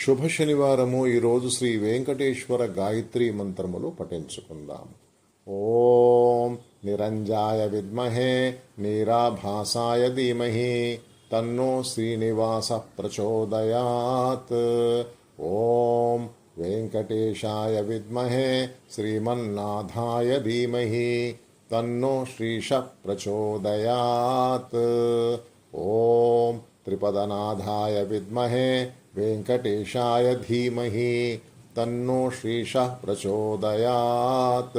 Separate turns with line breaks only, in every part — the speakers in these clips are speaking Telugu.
శుభ శనివారము. ఈరోజు శ్రీ వెంకటేశ్వర గాయత్రి మంత్రములు పఠించుకుందాం. ఓం నిరంజాయ విద్మహే నీరాభాసాయ ధీమహి తన్నో శ్రీనివాస ప్రచోదయాత్. ఓం వెంకటేశాయ విద్మహే శ్రీమన్నాథాయ ధీమహి తన్నో శ్రీశ ప్రచోదయాత్. ఓం త్రిపదనాథాయ విద్మహే వెంకటేశాయ ధీమహి తన్నో శ్రీశః ప్రచోదయాత్.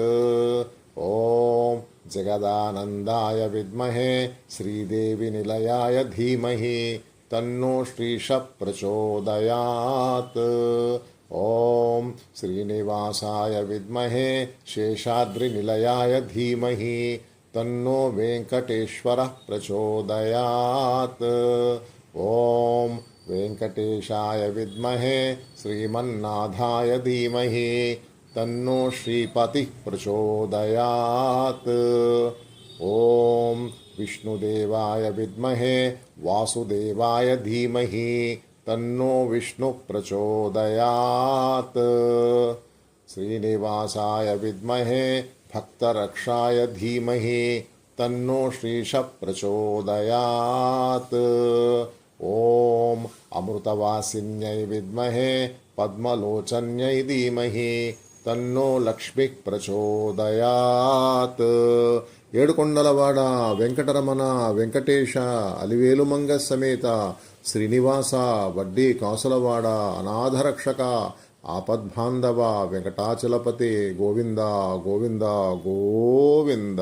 ఓం జగదానందాయ విద్మహే శ్రీదేవి నిలయాయ ధీమహి తన్నో శ్రీశః ప్రచోదయాత్. ఓం శ్రీనివాసాయ విద్మహే శేషాద్రి నిలయాయ ధీమహి తన్నో వెంకటేశ్వరః ప్రచోదయాత్. ఓం వెంకటేశాయ విద్మహే శ్రీమన్నాథాయ ధీమహి తన్నో శ్రీపతి ప్రచోదయాత్. ఓం విష్ణుదేవాయ విద్మహే వాసుదేవాయ ధీమహి తన్నో విష్ణు ప్రచోదయాత్. శ్రీనివాసాయ విద్మహే భక్తరక్షాయ ధీమహి తన్నో శ్రీశ ప్రచోదయాత్. ఓం అమృతవాసిన్యై విద్మహే పద్మలోచన్యై ధీమహి తన్నో లక్ష్మి ప్రచోదయాత్. ఏడుకొండలవాడ వెంకటరమణ వెంకటేశ అలివేలుమంగ సమేత శ్రీనివాస వడ్డీ కాసులవాడ అనాథరక్షక ఆపద్బాంధవ వెంకటాచలపతి గోవింద గోవింద గోవింద.